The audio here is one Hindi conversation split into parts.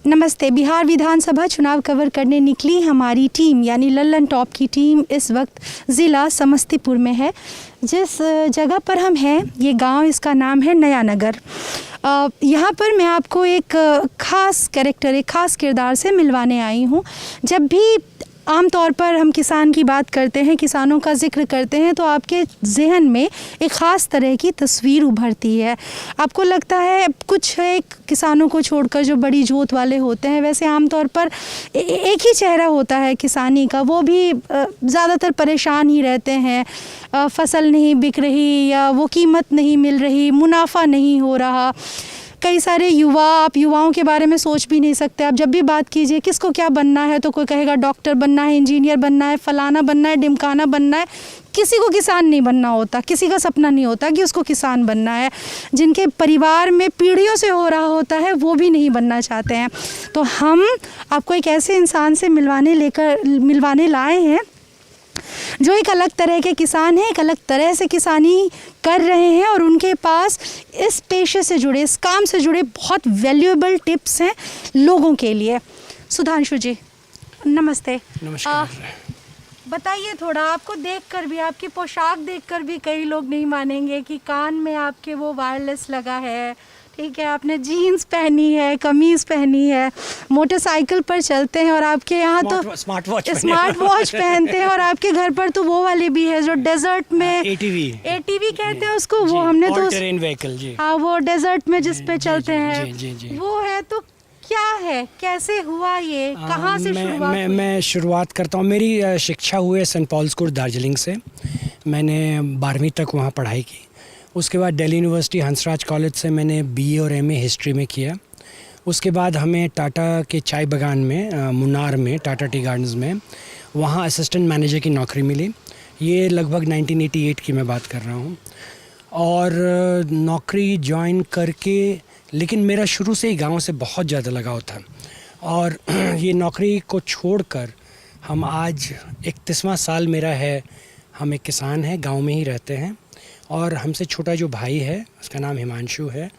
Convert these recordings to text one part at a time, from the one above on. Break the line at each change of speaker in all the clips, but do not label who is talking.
नमस्ते। बिहार विधानसभा चुनाव कवर करने निकली हमारी टीम यानी लल्लन टॉप की टीम इस वक्त ज़िला समस्तीपुर में है। जिस जगह पर हम हैं ये गांव, इसका नाम है नया नगर। यहाँ पर मैं आपको एक ख़ास कैरेक्टर, एक ख़ास किरदार से मिलवाने आई हूँ। जब भी आमतौर पर हम किसान की बात करते हैं, किसानों का जिक्र करते हैं, तो आपके जहन में एक ख़ास तरह की तस्वीर उभरती है। आपको लगता है कुछ एक किसानों को छोड़कर जो बड़ी जोत वाले होते हैं, वैसे आमतौर पर एक ही चेहरा होता है किसानी का, वो भी ज़्यादातर परेशान ही रहते हैं। फसल नहीं बिक रही या वो कीमत नहीं मिल रही, मुनाफा नहीं हो रहा। कई सारे युवा, आप युवाओं के बारे में सोच भी नहीं सकते। आप जब भी बात कीजिए किसको क्या बनना है, तो कोई कहेगा डॉक्टर बनना है, इंजीनियर बनना है, फलाना बनना है, ढिमकाना बनना है। किसी को किसान नहीं बनना होता, किसी का सपना नहीं होता कि उसको किसान बनना है। जिनके परिवार में पीढ़ियों से हो रहा होता है वो भी नहीं बनना चाहते हैं। तो हम आपको एक ऐसे इंसान से मिलवाने लाए हैं जो एक अलग तरह के किसान हैं, एक अलग तरह से किसानी कर रहे हैं और उनके पास इस पेशे से जुड़े, इस काम से जुड़े बहुत वैल्यूएबल टिप्स हैं लोगों के लिए। सुधांशु जी नमस्ते।
नमस्कार।
बताइए थोड़ा, आपको देखकर भी, आपकी पोशाक देखकर भी कई लोग नहीं मानेंगे कि कान में आपके वो वायरलेस लगा है, ठीक है, आपने जीन्स पहनी है, कमीज़ पहनी है, मोटरसाइकिल पर चलते हैं और आपके यहाँ तो
स्मार्ट
वॉच पहनते हैं और आपके घर पर तो वो वाली भी है जो डेजर्ट में
एटीवी
कहते हैं उसको। वो हमने तो
टेरेन व्हीकल जी,
हाँ, वो डेजर्ट में जिस पे चलते हैं
जी।
वो है। तो क्या है, कैसे हुआ ये, कहाँ से शुरुआत हुई?
मैं शुरुआत करता हूँ। मेरी शिक्षा हुई है सेंट पॉल स्कूल दार्जिलिंग से। मैंने 12वीं तक वहाँ पढ़ाई की। उसके बाद दिल्ली यूनिवर्सिटी हंसराज कॉलेज से मैंने बीए और एमए हिस्ट्री में किया। उसके बाद हमें टाटा के चाय बागान में, मुन्नार में, टाटा टी गार्डन्स में, वहाँ असिस्टेंट मैनेजर की नौकरी मिली। ये लगभग 1988 की मैं बात कर रहा हूँ। और नौकरी ज्वाइन करके, लेकिन मेरा शुरू से ही गांव से बहुत ज़्यादा लगाव था। और ये नौकरी को छोड़कर हम आज 31वां साल मेरा है, हम एक किसान हैं, गांव में ही रहते हैं। और हमसे छोटा जो भाई है उसका नाम हिमांशु है,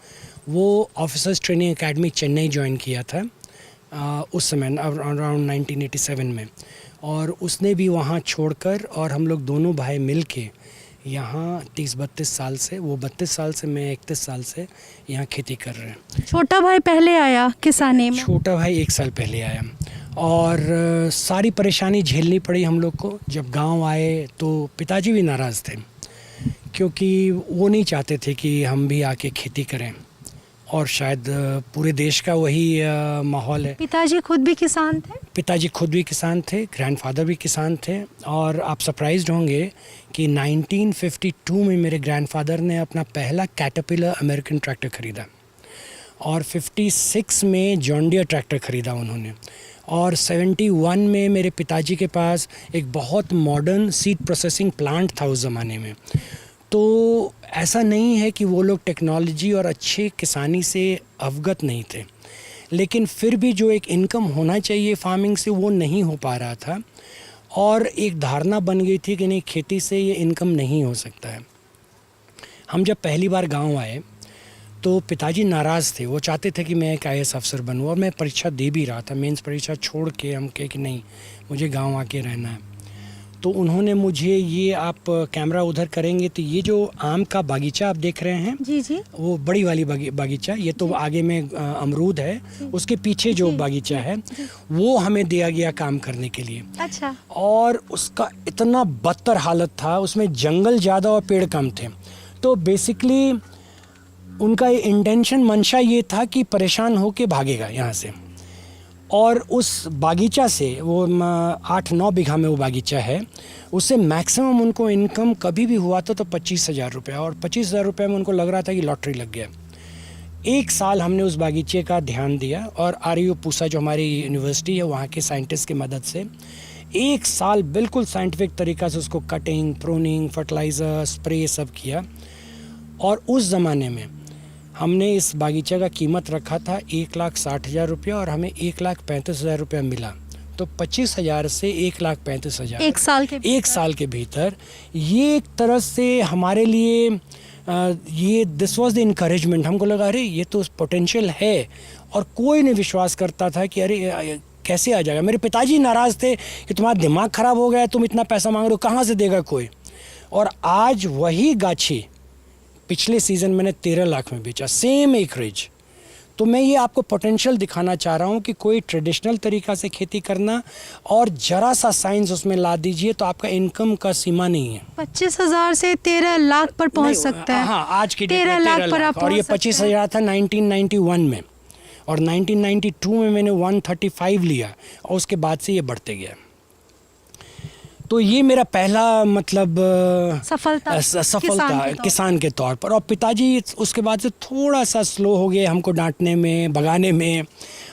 वो officers training academy Chennai join किया था उस समय अराउंड 1987 में। और उसने भी वहाँ छोड़कर, और हम लोग दोनों भाई मिल के यहाँ 30-32 साल से, वो 32 साल से, मैं 31 साल से यहाँ खेती कर रहे हैं।
छोटा भाई पहले आया किसानी में? छोटा
भाई 1 साल पहले आया। और सारी परेशानी झेलनी पड़ी हम लोग को। जब गांव आए तो पिताजी भी नाराज़ थे, क्योंकि वो नहीं चाहते थे कि हम भी आके खेती करें। और शायद पूरे देश का वही माहौल है।
पिताजी खुद भी किसान थे?
पिताजी खुद भी किसान थे, ग्रैंडफादर भी किसान थे। और आप सरप्राइज्ड होंगे कि 1952 में मेरे ग्रैंडफादर ने अपना पहला कैटरपिलर अमेरिकन ट्रैक्टर ख़रीदा, और 56 में जॉन डियर ट्रैक्टर ख़रीदा उन्होंने। और 71 में मेरे पिताजी के पास एक बहुत मॉडर्न सीड प्रोसेसिंग प्लांट था उस ज़माने में। तो ऐसा नहीं है कि वो लोग टेक्नोलॉजी और अच्छे किसानी से अवगत नहीं थे, लेकिन फिर भी जो एक इनकम होना चाहिए फार्मिंग से वो नहीं हो पा रहा था। और एक धारणा बन गई थी कि नहीं, खेती से ये इनकम नहीं हो सकता है। हम जब पहली बार गांव आए तो पिताजी नाराज़ थे। वो चाहते थे कि मैं एक IAS अफसर बनूं, और मैं परीक्षा दे भी रहा था, मेंस परीक्षा छोड़ के हम कहे कि नहीं, मुझे गांव आके रहना है। तो उन्होंने मुझे, ये आप कैमरा उधर करेंगे तो ये जो आम का बागीचा आप देख रहे हैं,
जी, वो
बड़ी वाली बागीचा, ये तो आगे में अमरूद है, उसके पीछे जो बागीचा है वो हमें दिया गया काम करने के लिए।
अच्छा।
और उसका इतना बदतर हालत था, उसमें जंगल ज़्यादा और पेड़ कम थे। तो बेसिकली उनका इंटेंशन, मंशा ये था कि परेशान होके भागेगा यहाँ से। और उस बागीचा से, वो 8-9 बीघा में वो बागीचा है, उससे मैक्सिमम उनको इनकम कभी भी हुआ था तो 25,000 रुपये। और 25,000 रुपये में उनको लग रहा था कि लॉटरी लग गया। 1 साल हमने उस बागीचे का ध्यान दिया, और RIO पूसा जो हमारी यूनिवर्सिटी है, वहाँ के साइंटिस्ट की मदद से 1 साल बिल्कुल साइंटिफिक तरीक़ा से उसको कटिंग, प्रूनिंग, फर्टिलाइज़र, स्प्रे सब किया। और उस ज़माने में हमने इस बागीचे का कीमत रखा था 1,60,000 रुपया, और हमें 1,35,000 रुपया मिला। तो 25,000 से 1,35,000 एक साल के भीतर। ये एक तरह से हमारे लिए ये दिस वाज द इनकरेजमेंट। हमको लगा अरे ये तो पोटेंशियल है और कोई नहीं विश्वास करता था कि अरे कैसे आ जाएगा। मेरे पिताजी नाराज़ थे कि तुम्हारा दिमाग ख़राब हो गया है, तुम इतना पैसा मांग रहे हो, कहाँ से देगा कोई। और आज वही गाछी पिछले सीज़न मैंने 13 लाख में बेचा, सेम एकरेज। तो मैं ये आपको पोटेंशियल दिखाना चाह रहा हूँ कि कोई ट्रेडिशनल तरीक़ा से खेती करना और ज़रा सा साइंस उसमें ला दीजिए तो आपका इनकम का सीमा नहीं है।
25,000 से 13 लाख पर पहुंच सकता है।
हाँ, आज की डेट
13
में
लाख पर आप
और ये
पहुंच सकते
25,000 था 1991 में, और 1992 में मैंने 135 लिया और उसके बाद से ये बढ़ते गया। तो ये मेरा पहला मतलब
सफलता
किसान के तौर पर। और पिताजी उसके बाद से थोड़ा सा स्लो हो गए हमको डांटने में, भगाने में,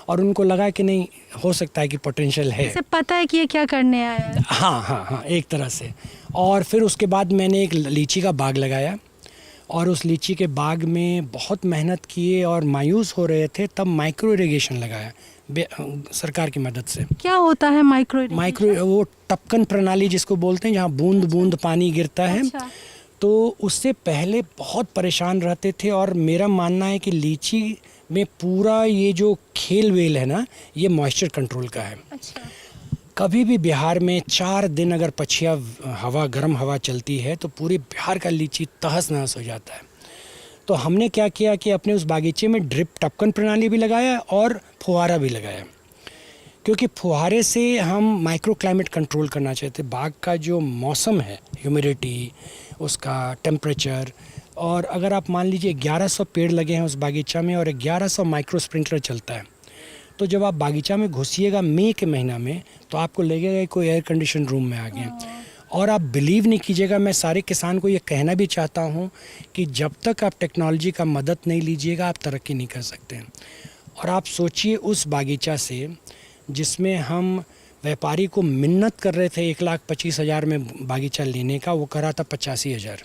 और उनको लगा कि नहीं, हो सकता है कि पोटेंशियल है,
इसे पता है कि ये क्या करने आया है।
हाँ, एक तरह से। और फिर उसके बाद मैंने एक लीची का बाग लगाया, और उस लीची के बाग में बहुत मेहनत किए और मायूस हो रहे थे, तब माइक्रो इरिगेशन लगाया सरकार की मदद से।
क्या होता है माइक्रो?
वो टपकन प्रणाली जिसको बोलते हैं, जहाँ बूंद बूंद पानी गिरता है।
अच्छा।
तो उससे पहले बहुत परेशान रहते थे, और मेरा मानना है कि लीची में पूरा ये जो खेल वेल है ना, ये मॉइस्चर कंट्रोल का है।
अच्छा।
कभी भी बिहार में 4 दिन अगर पछिया गर्म हवा चलती है तो पूरे बिहार का लीची तहस नहस हो जाता है। तो हमने क्या किया कि अपने उस बागीचे में ड्रिप टपकन प्रणाली भी लगाया और फुहारा भी लगाया, क्योंकि फुहारे से हम माइक्रो क्लाइमेट कंट्रोल करना चाहते। बाग का जो मौसम है, ह्यूमिडिटी, उसका टेम्परेचर, और अगर आप मान लीजिए 1100 पेड़ लगे हैं उस बागीचा में और 1100 माइक्रो स्प्रिंकलर चलता है, तो जब आप बागीचा में घुसिएगा मई के महीना में तो आपको लगेगा कि कोई एयर कंडीशन रूम में आ गए। और आप बिलीव नहीं कीजिएगा, मैं सारे किसान को ये कहना भी चाहता हूँ कि जब तक आप टेक्नोलॉजी का मदद नहीं लीजिएगा आप तरक्की नहीं कर सकते। और आप सोचिए उस बागीचा से जिसमें हम व्यापारी को मिन्नत कर रहे थे 1,25,000 में बागीचा लेने का, वो कर रहा था 85,000।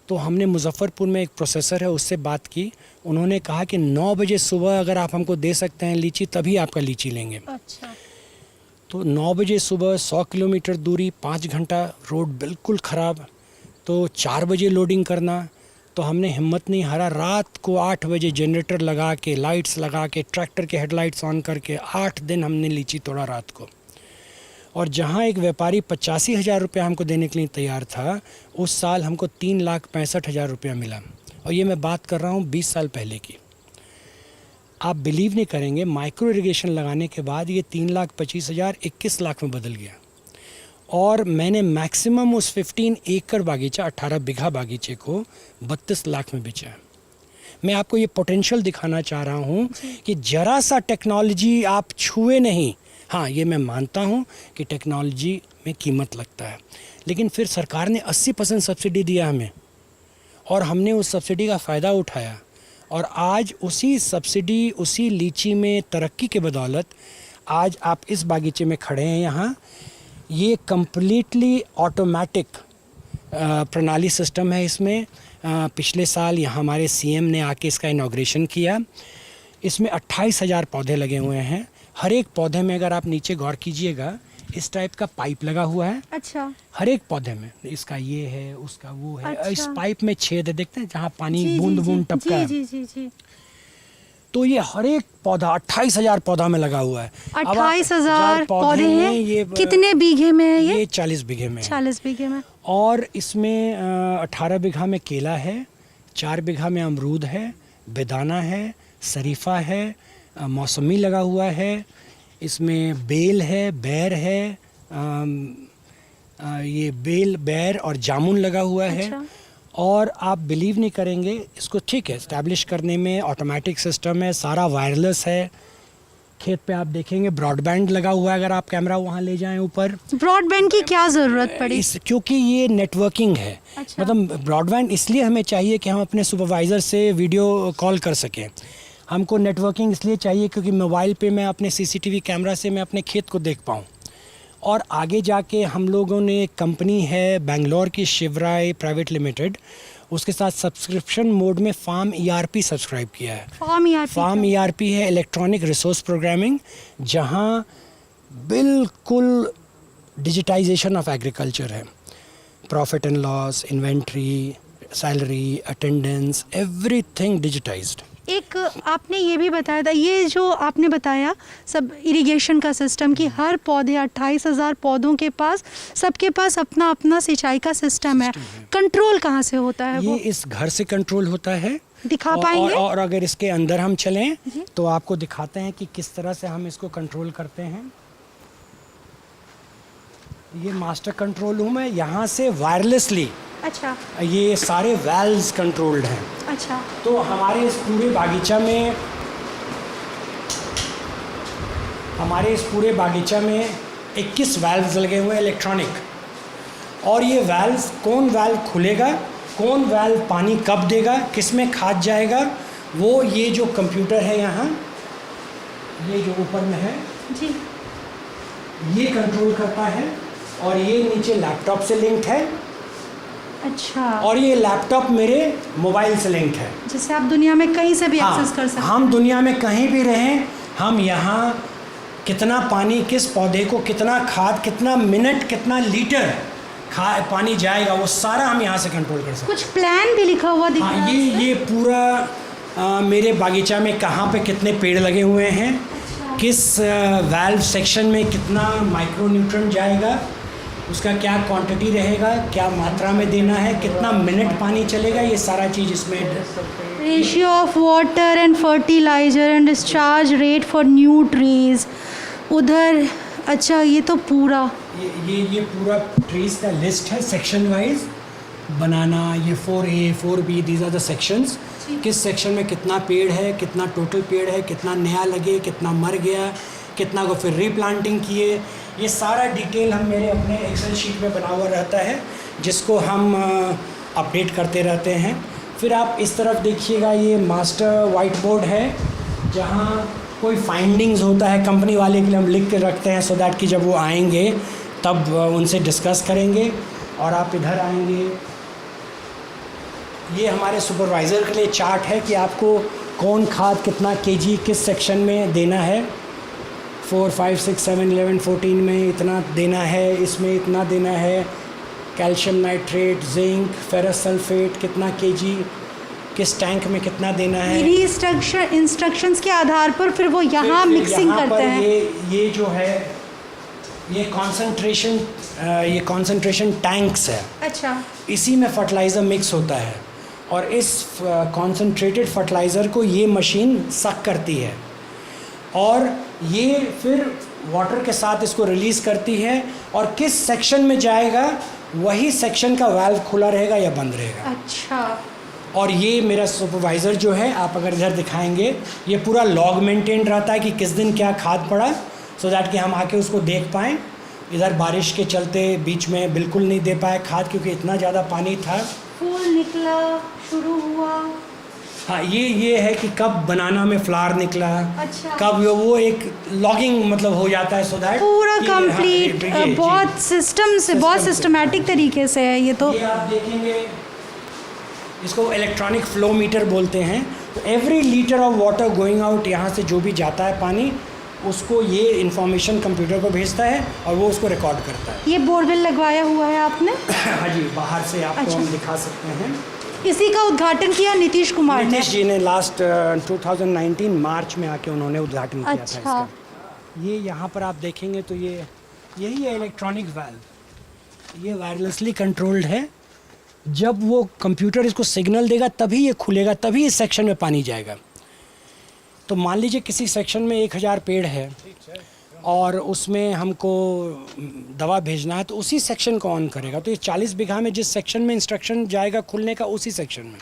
तो हमने मुजफ्फरपुर में एक प्रोसेसर है, उससे बात की। उन्होंने कहा कि 9 बजे सुबह अगर आप हमको दे सकते हैं लीची, तभी आपका लीची लेंगे।
अच्छा।
तो 9 बजे सुबह 100 किलोमीटर दूरी, 5 घंटा, रोड बिल्कुल ख़राब, तो 4 बजे लोडिंग करना। तो हमने हिम्मत नहीं हारा, रात को 8 बजे जनरेटर लगा के, लाइट्स लगा के, ट्रैक्टर के हेडलाइट्स ऑन करके 8 दिन हमने लीची तोड़ा रात को। और जहाँ एक व्यापारी 85,000 रुपया हमको देने के लिए तैयार था, उस साल हमको 3,65,000 रुपया मिला। और ये मैं बात कर रहा हूँ 20 साल पहले की। आप बिलीव नहीं करेंगे, माइक्रो इरिगेशन लगाने के बाद ये 3,25,000 21 लाख में बदल गया। और मैंने मैक्सिमम उस 15 एकड़ बागीचा, 18 बीघा बागीचे को 32 लाख में बेचा है। मैं आपको ये पोटेंशियल दिखाना चाह रहा हूँ कि ज़रा सा टेक्नोलॉजी आप छुए नहीं। हाँ, ये मैं मानता हूँ कि टेक्नोलॉजी में कीमत लगता है, लेकिन फिर सरकार ने 80% सब्सिडी दिया हमें, और हमने उस सब्सिडी का फ़ायदा उठाया। और आज उसी सब्सिडी, उसी लीची में तरक्की के बदौलत आज आप इस बागीचे में खड़े हैं। यहाँ ये कम्प्लीटली ऑटोमेटिक प्रणाली सिस्टम है। इसमें पिछले साल यहाँ हमारे सीएम ने आके इसका इनॉग्रेशन किया। इसमें 28,000 पौधे लगे हुए हैं। हर एक पौधे में अगर आप नीचे गौर कीजिएगा, इस टाइप का पाइप लगा हुआ है। अच्छा। हर एक पौधे में, इसका ये है, उसका वो है। अच्छा। इस पाइप में छेद है, देखते हैं, जहाँ पानी बूंद बूंद टपका है। जी। तो ये हर एक पौधा 28,000 पौधा में लगा हुआ है।
28,000 पौधे हैं। ये कितने बीघे में है? ये
40 बीघे में।
40 बीघे में।
और इसमें 18 बीघा में केला है, 4 बीघा में अमरूद है, बेदाना है, शरीफा है, मौसमी लगा हुआ है, इसमें बेल है, बैर है, ये बेल, बैर और जामुन लगा हुआ है। अच्छा। और आप बिलीव नहीं करेंगे, इसको ठीक है इस्टेब्लिश करने में ऑटोमेटिक सिस्टम है, सारा वायरलेस है। खेत पे आप देखेंगे ब्रॉडबैंड लगा हुआ है, अगर आप कैमरा वहाँ ले जाएं ऊपर। ब्रॉडबैंड की क्या ज़रूरत पड़ी? क्योंकि ये नेटवर्किंग है। अच्छा। मतलब ब्रॉडबैंड इसलिए हमें चाहिए कि हम अपने सुपरवाइज़र से वीडियो कॉल कर सकें। हमको नेटवर्किंग इसलिए चाहिए क्योंकि मोबाइल पे मैं अपने सीसीटीवी कैमरा से मैं अपने खेत को देख पाऊँ। और आगे जाके हम लोगों ने एक कंपनी है बेंगलोर की, शिवराय प्राइवेट लिमिटेड, उसके साथ सब्सक्रिप्शन मोड में फार्म ईआरपी सब्सक्राइब किया है। फार्म ईआरपी है इलेक्ट्रॉनिक रिसोर्स प्रोग्रामिंग, जहां बिल्कुल डिजिटाइजेशन ऑफ एग्रीकल्चर है। Profit and loss, inventory, salary, attendance, everything digitised.
एक आपने ये भी बताया था, ये जो आपने बताया सब इरिगेशन का सिस्टम कि हर पौधे 28,000 पौधों के पास, सबके पास अपना अपना सिंचाई का सिस्टम है। कंट्रोल कहाँ से होता है
ये
वो?
इस घर से कंट्रोल होता है।
दिखा पाएंगे?
और अगर इसके अंदर हम चलें तो आपको दिखाते हैं कि किस तरह से हम इसको कंट्रोल करते हैं। ये मास्टर कंट्रोल रूम है, यहाँ से वायरलेसली
अच्छा
ये सारे वाल्व्स कंट्रोल्ड हैं।
अच्छा।
तो हमारे इस पूरे बागीचा में 21 वाल्व्स लगे हुए हैं इलेक्ट्रॉनिक, और ये वाल्व्स, कौन वाल्व खुलेगा, कौन वाल्व पानी कब देगा, किस में खाद जाएगा, वो ये जो कंप्यूटर है यहाँ, ये जो ऊपर में है
जी,
ये कंट्रोल करता है। और ये नीचे लैपटॉप से लिंक्ड है,
अच्छा,
और ये लैपटॉप मेरे मोबाइल से लिंक्ड है।
जिससे आप दुनिया में कहीं से भी एक्सेस कर सकते हैं।
हम दुनिया में कहीं भी रहें, हम यहाँ कितना पानी, किस पौधे को कितना खाद, कितना मिनट, कितना लीटर पानी जाएगा, वो सारा हम यहाँ से कंट्रोल कर सकते हैं।
कुछ प्लान भी लिखा हुआ दिख रहा है।
ये पूरा मेरे बागीचा में कहाँ पे कितने पेड़ लगे हुए हैं, किस वाल्व सेक्शन में कितना माइक्रो न्यूट्रन जाएगा, उसका क्या क्वांटिटी रहेगा, क्या मात्रा में देना है, कितना मिनट पानी चलेगा, ये सारा चीज़ इसमें।
Ratio of water and fertilizer and discharge rate for new trees उधर। अच्छा, ये तो पूरा
ये पूरा ट्रीज का लिस्ट है सेक्शन वाइज। बनाना, ये 4A 4B, these are the sections. किस सेक्शन में कितना पेड़ है, कितना टोटल पेड़ है, कितना नया लगे, कितना मर गया, कितना को फिर रीप्लांटिंग किए, ये सारा डिटेल हम मेरे अपने एक्सेल शीट में बना हुआ रहता है, जिसको हम अपडेट करते रहते हैं। फिर आप इस तरफ देखिएगा, ये मास्टर वाइट बोर्ड है, जहाँ कोई फाइंडिंग्स होता है कंपनी वाले के लिए हम लिख के रखते हैं, सो दैट कि जब वो आएंगे तब उनसे डिस्कस करेंगे। और आप इधर आएंगे, ये हमारे सुपरवाइज़र के लिए चार्ट है कि आपको कौन खाद कितना केजी किस सेक्शन में देना है। 4, 5, 6, 7, 11, 14 में इतना देना है, इसमें इतना देना है, calcium nitrate, zinc, ferrous sulphate कितना केजी, किस टैंक में कितना देना है।
इंस्ट्रक्शंस के आधार पर फिर वो यहाँ मिक्सिंग करते हैं।
ये जो है ये कॉन्सेंट्रेशन टैंक्स है।
अच्छा,
इसी में फर्टिलाइज़र मिक्स होता है, और इस कॉन्सेंट्रेटेड फर्टिलाइज़र को ये मशीन सक करती है, और ये फिर वाटर के साथ इसको रिलीज़ करती है, और किस सेक्शन में जाएगा वही सेक्शन का वाल्व खुला रहेगा या बंद रहेगा।
अच्छा।
और ये मेरा सुपरवाइज़र जो है, आप अगर इधर दिखाएंगे, ये पूरा लॉग मेंटेन रहता है कि किस दिन क्या खाद पड़ा, सो दैट कि हम आके उसको देख पाएँ। इधर बारिश के चलते बीच में बिल्कुल नहीं दे पाए खाद, क्योंकि इतना ज़्यादा पानी था।
फूल निकला, शुरू हुआ।
हाँ, ये है कि कब बनाना में फ्लावर निकला।
अच्छा।
कब वो एक लॉगिंग मतलब हो जाता है, सो दैट
पूरा कंप्लीट बहुत सिस्टम से, बहुत सिस्टमेटिक तरीके से है ये तो।
ये आप देखेंगे, इसको इलेक्ट्रॉनिक फ्लो मीटर बोलते हैं। तो every litre of water going out, यहाँ से जो भी जाता है पानी, उसको ये इन्फॉर्मेशन कंप्यूटर को भेजता है, और वो उसको रिकॉर्ड करता है।
ये बोरवेल लगवाया हुआ है आपने?
हाँ जी, बाहर से आपको
अच्छा।
हम दिखा सकते हैं।
इसी का उद्घाटन किया नीतीश कुमार ने।
नीतीश जी ने लास्ट 2019 मार्च में आके उन्होंने उद्घाटन किया था इसका। ये यहाँ पर आप देखेंगे तो यही है इलेक्ट्रॉनिक वाल्व। ये वायरलेसली कंट्रोल्ड है। जब वो कंप्यूटर इसको सिग्नल देगा तभी ये खुलेगा, तभी इस सेक्शन में पानी जाएगा। तो मान लीजिए किसी सेक्शन में 1000 पेड़ है और उसमें हमको दवा भेजना है, तो उसी सेक्शन को ऑन करेगा। तो ये 40 बीघा में जिस सेक्शन में इंस्ट्रक्शन जाएगा खुलने का, उसी सेक्शन में।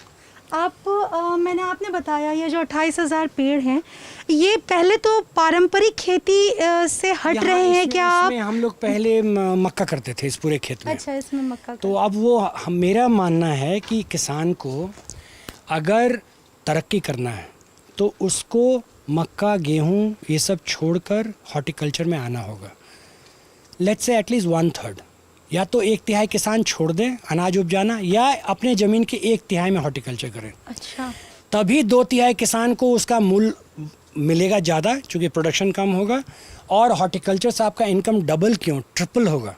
आपने बताया ये जो 28,000 पेड़ हैं, ये पहले तो पारंपरिक खेती से हट रहे हैं क्या आप?
हम लोग पहले मक्का करते थे इस पूरे खेत में।
अच्छा, इसमें मक्का।
तो अब वो मेरा मानना है कि किसान को अगर तरक्की करना है तो उसको मक्का, गेहूँ ये सब छोड़कर हॉर्टिकल्चर में आना होगा। लेट्स से एटलीस्ट 1/3, या तो 1/3 किसान छोड़ दें अनाज उपजाना, या अपने ज़मीन के 1/3 में हॉर्टिकल्चर करें।
अच्छा।
तभी 2/3 किसान को उसका मूल मिलेगा ज़्यादा, चूँकि प्रोडक्शन कम होगा, और हॉर्टिकल्चर से आपका इनकम डबल क्यों ट्रिपल होगा।